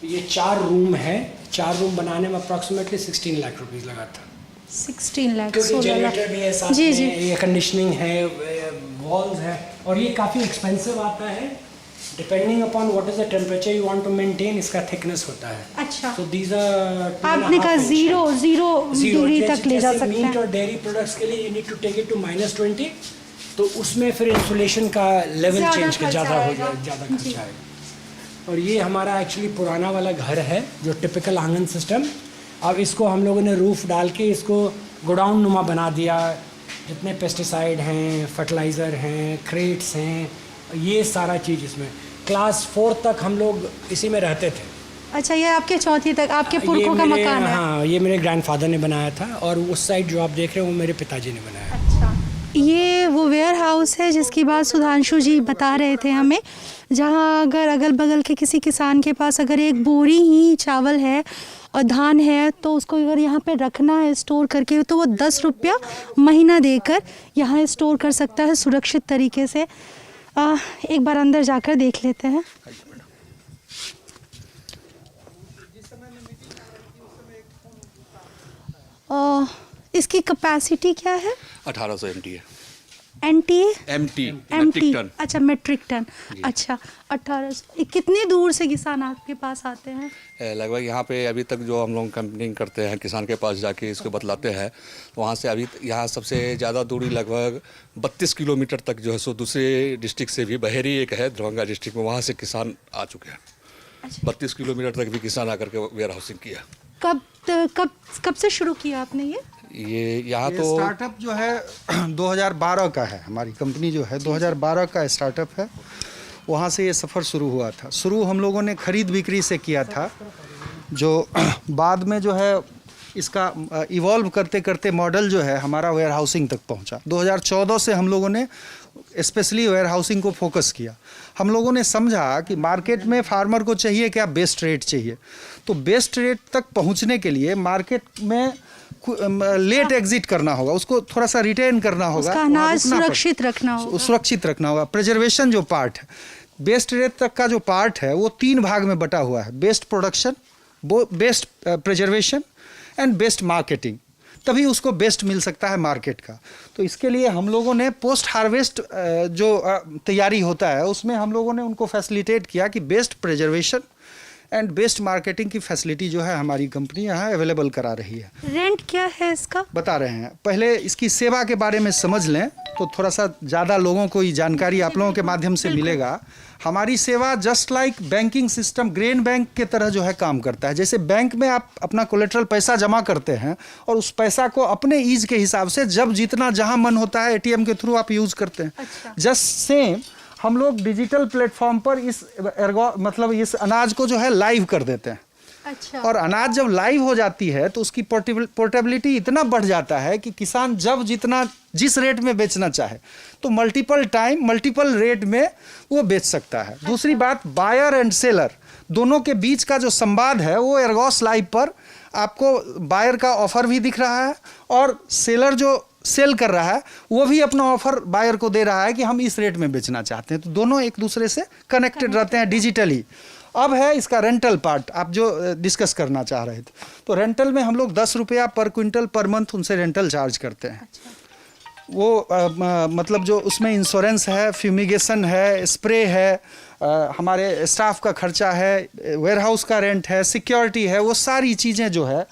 ये 4 रूम है, 4 रूम बनाने में अप्रॉक्सीमेटली 16 लाख रुपीज़ लगा था।
16 लाख,
क्योंकि
16 लाख।
जनरेटर भी है साथ
जी
में,
जी।
ये कंडीशनिंग है, वॉल्स है, और ये काफ़ी एक्सपेंसिव आता है। Depending upon what is the temperature you want to maintain, इसका थिकनेस होता है।
अच्छा।
सो दीज आर
आपने कहा जीरो डिग्री तक ले जा सकते
मीट
हैं।
और डेयरी प्रोडक्ट्स के लिए you need to take it to -20, तो उसमें फिर इंसुलेशन का लेवल
ज़्यादा
चेंज कर
खर्चा
ज़्यादा हो
आएगा।
जाए, ज़्यादा खर्चा आएगा। और ये हमारा एक्चुअली पुराना वाला घर है, जो टिपिकल आंगन सिस्टम। अब इसको हम लोगों ने रूफ डाल के इसको गोडाउन नुमा बना दिया। जितने पेस्टिसाइड हैं, फर्टिलाइज़र हैं, क्रेट्स हैं, ये सारा चीज़ इसमें। क्लास 4 तक हम लोग इसी में रहते थे।
अच्छा, ये आपके चौथी तक आपके पुरखों का मकान है?
हाँ, ये मेरे ग्रैंडफादर ने बनाया था, और उस साइड जो आप देख रहे हो वो मेरे पिताजी ने बनाया।
अच्छा, ये वो वेयर हाउस है जिसकी बात सुधांशु जी बता रहे थे हमें, जहाँ अगर अगल बगल के किसी किसान के पास अगर एक बोरी ही चावल है और धान है, तो उसको अगर यहाँ पे रखना है स्टोर करके, तो वो 10 रुपया महीना देकर यहाँ स्टोर कर सकता है सुरक्षित तरीके से। एक बार अंदर जाकर देख लेते हैं। इसकी कैपेसिटी क्या है?
1800 MT है।
MT?
Metric ton.
अच्छा, मेट्रिक टन। अच्छा, 1800। कितनी दूर से किसान आपके पास आते हैं?
लगभग यहाँ पे अभी तक जो हम लोग कैंपिंग करते हैं, किसान के पास जाके इसको बतलाते हैं, वहाँ से अभी यहाँ सबसे ज़्यादा दूरी लगभग 32 किलोमीटर तक जो है सो दूसरे डिस्ट्रिक्ट से भी, बहेरी एक है दरभंगा डिस्ट्रिक्ट में, वहाँ से किसान आ चुके हैं।
अच्छा।
32 किलोमीटर तक भी किसान आकर के वेयर हाउसिंग किया।
कब से शुरू किया आपने ये
यहाँ तो
स्टार्टअप जो है 2012 का है। हमारी कंपनी जो है 2012 का स्टार्टअप है। वहाँ से ये सफ़र शुरू हुआ था। शुरू हम लोगों ने खरीद बिक्री से किया था, जो बाद में जो है इसका इवॉल्व करते करते मॉडल जो है हमारा वेयर हाउसिंग तक पहुँचा। 2014 से हम लोगों ने स्पेशली वेयर हाउसिंग को फोकस किया। हम लोगों ने समझा कि मार्केट में फार्मर को चाहिए क्या, बेस्ट रेट चाहिए। तो बेस्ट रेट तक पहुंचने के लिए मार्केट में लेट एग्जिट करना होगा, उसको थोड़ा सा रिटेन करना होगा,
उसका अनाज सुरक्षित रखना होगा।
सुरक्षित रखना होगा। प्रिजर्वेशन जो पार्ट है, बेस्ट रेट तक का जो पार्ट है वो 3 भाग में बटा हुआ है: best production, best preservation and best marketing. तभी उसको बेस्ट मिल सकता है मार्केट का। तो इसके लिए हम लोगों ने पोस्ट हार्वेस्ट जो तैयारी होता है, उसमें हम लोगों ने उनको फैसिलिटेट किया कि best preservation and best marketing की फैसिलिटी जो है हमारी कंपनी यहाँ अवेलेबल करा रही है।
रेंट क्या है इसका?
बता रहे हैं, पहले इसकी सेवा के बारे में समझ लें तो थोड़ा सा ज़्यादा लोगों को ये जानकारी आप लोगों के माध्यम से मिलेगा। हमारी सेवा just like banking system grain bank के तरह जो है काम करता है। जैसे बैंक में आप अपना कोलेट्रल पैसा जमा करते हैं और उस पैसा को अपने ईज के हिसाब से जब जितना जहां मन होता है एटीएम के थ्रू आप यूज़ करते हैं।
अच्छा।
जस्ट सेम हम लोग डिजिटल प्लेटफॉर्म पर इस मतलब इस अनाज को जो है लाइव कर देते हैं।
अच्छा।
और अनाज जब लाइव हो जाती है तो उसकी पोर्टेबिलिटी इतना बढ़ जाता है कि किसान जब जितना जिस रेट में बेचना चाहे तो मल्टीपल टाइम मल्टीपल रेट में वो बेच सकता है। दूसरी बात, बायर एंड सेलर दोनों के बीच का जो संवाद है वो एर्गोस लाइव पर आपको बायर का ऑफर भी दिख रहा है और सेलर जो सेल कर रहा है वो भी अपना ऑफर बायर को दे रहा है कि हम इस रेट में बेचना चाहते हैं। तो दोनों एक दूसरे से कनेक्टेड रहते हैं डिजिटली। अब है इसका रेंटल पार्ट, आप जो डिस्कस करना चाह रहे थे। तो रेंटल में हम लोग 10 रुपया पर क्विंटल पर मंथ उनसे रेंटल चार्ज करते हैं।
अच्छा।
वो मतलब जो उसमें इंश्योरेंस है, फ्यूमिगेशन है, स्प्रे है, हमारे स्टाफ का खर्चा है, वेयरहाउस का रेंट है, सिक्योरिटी है, वो सारी चीज़ें जो है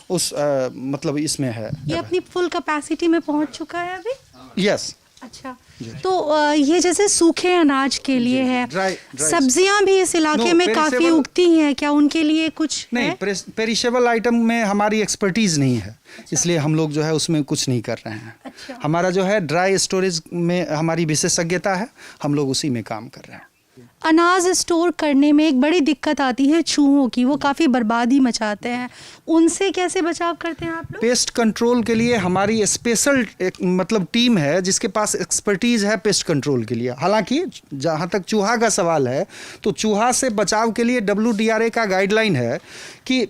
उस मतलब इसमें है।
ये अपनी फुल कैपेसिटी में पहुंच चुका है अभी?
यस।
अच्छा। तो ये जैसे सूखे अनाज के लिए है,
ड्राई
सब्जियां भी इस इलाके में काफी उगती हैं, क्या उनके लिए कुछ
नहीं? पेरिशेबल आइटम में हमारी एक्सपर्टीज नहीं है। अच्छा। इसलिए हम लोग जो है उसमें कुछ नहीं कर रहे हैं।
अच्छा।
हमारा जो है ड्राई स्टोरेज में हमारी विशेषज्ञता है, हम लोग उसी में काम कर रहे हैं।
अनाज स्टोर करने में एक बड़ी दिक्कत आती है चूहों की, वो काफ़ी बर्बादी मचाते हैं, उनसे कैसे बचाव करते हैं आप लोग?
पेस्ट कंट्रोल के लिए हमारी स्पेशल मतलब टीम है जिसके पास एक्सपर्टीज़ है पेस्ट कंट्रोल के लिए। हालांकि जहां तक चूहा का सवाल है तो चूहा से बचाव के लिए WDRA का गाइडलाइन है कि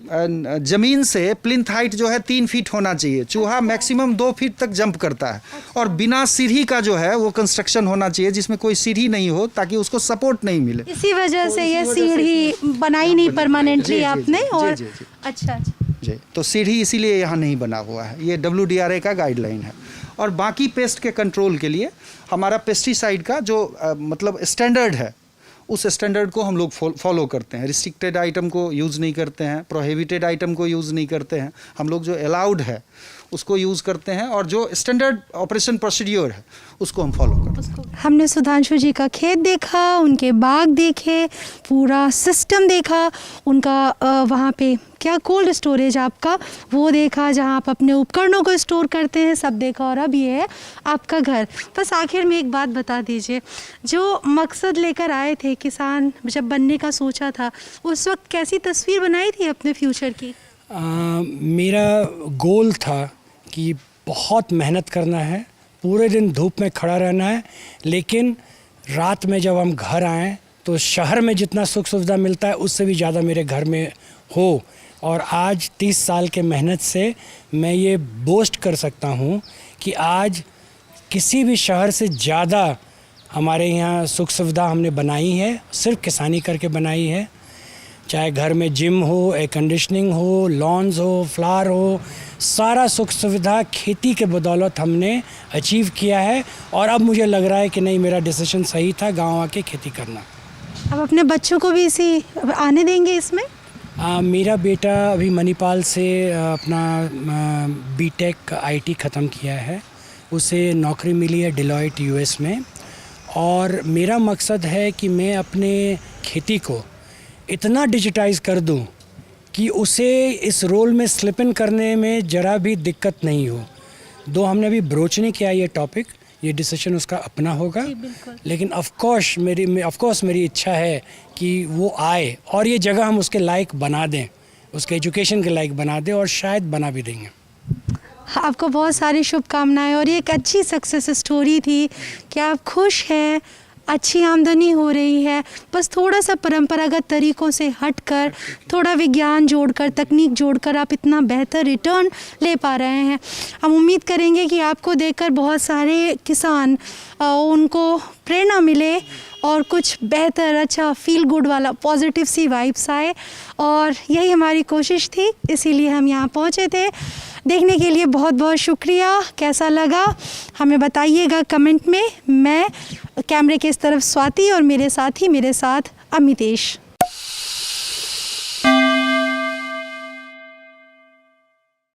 ज़मीन से प्लिंथ हाइट जो है 3 फीट होना चाहिए। चूहा मैक्सिमम 2 फीट तक जंप करता है। और बिना सीढ़ी का जो है वो कंस्ट्रक्शन होना चाहिए जिसमें कोई सीढ़ी नहीं हो ताकि उसको सपोर्ट नहीं मिले।
इसी वजह से ये सीढ़ी बनाई नहीं परमानेंटली आपने? और अच्छा
जी, तो सीढ़ी इसीलिए यहाँ नहीं बना हुआ है, ये WDRA का गाइडलाइन है। और बाकी पेस्ट के कंट्रोल के लिए हमारा पेस्टिसाइड का जो मतलब स्टैंडर्ड है उस स्टैंडर्ड को हम लोग फॉलो करते हैं। रिस्ट्रिक्टेड आइटम को यूज़ नहीं करते हैं, प्रोहिबिटेड आइटम को यूज़ नहीं करते हैं, हम लोग जो अलाउड है उसको यूज़ करते हैं और जो स्टैंडर्ड ऑपरेशन प्रोसीड्योर है उसको हम फॉलो करते हैं।
हमने सुधांशु जी का खेत देखा, उनके बाग देखे, पूरा सिस्टम देखा, उनका वहाँ पे क्या कोल्ड स्टोरेज आपका वो देखा जहाँ आप अपने उपकरणों को स्टोर करते हैं, सब देखा। और अब ये है आपका घर। बस आखिर में एक बात बता दीजिए, जो मकसद लेकर आए थे किसान जब बनने का सोचा था, उस वक्त कैसी तस्वीर बनाई थी अपने फ्यूचर की?
मेरा गोल था कि बहुत मेहनत करना है, पूरे दिन धूप में खड़ा रहना है, लेकिन रात में जब हम घर आएँ तो शहर में जितना सुख सुविधा मिलता है उससे भी ज़्यादा मेरे घर में हो। और आज 30 साल के मेहनत से मैं ये बोस्ट कर सकता हूँ कि आज किसी भी शहर से ज़्यादा हमारे यहाँ सुख सुविधा हमने बनाई है, सिर्फ किसानी करके बनाई है। चाहे घर में जिम हो, एयर कंडीशनिंग हो, लॉन्स हो, फ्लावर हो, सारा सुख सुविधा खेती के बदौलत हमने अचीव किया है। और अब मुझे लग रहा है कि नहीं, मेरा डिसीजन सही था गांव आके खेती करना।
अब अपने बच्चों को भी इसी आने देंगे इसमें?
मेरा बेटा अभी मणिपाल से अपना बीटेक IT ख़त्म किया है, उसे नौकरी मिली है डिलॉयट US में। और मेरा मकसद है कि मैं अपने खेती को इतना डिजिटाइज़ कर दूं कि उसे इस रोल में स्लिप इन करने में ज़रा भी दिक्कत नहीं हो। दो हमने अभी ब्रोच नहीं किया ये टॉपिक, ये डिसीजन उसका अपना होगा, लेकिन ऑफ कोर्स मेरी इच्छा है कि वो आए और ये जगह हम उसके लायक बना दें, उसके एजुकेशन के लायक बना दें, और शायद बना भी देंगे।
आपको बहुत सारी शुभकामनाएं। और ये एक अच्छी सक्सेस स्टोरी थी कि आप खुश हैं, अच्छी आमदनी हो रही है, बस थोड़ा सा परंपरागत तरीक़ों से हटकर, थोड़ा विज्ञान जोड़कर, तकनीक जोड़कर आप इतना बेहतर रिटर्न ले पा रहे हैं। हम उम्मीद करेंगे कि आपको देखकर बहुत सारे किसान उनको प्रेरणा मिले और कुछ बेहतर, अच्छा, फील गुड वाला पॉजिटिव सी वाइब्स आए। और यही हमारी कोशिश थी, इसीलिए हम यहाँ पहुँचे थे। देखने के लिए बहुत बहुत शुक्रिया। कैसा लगा हमें बताइएगा कमेंट में। मैं कैमरे के इस तरफ स्वाति और मेरे साथ अमितेश।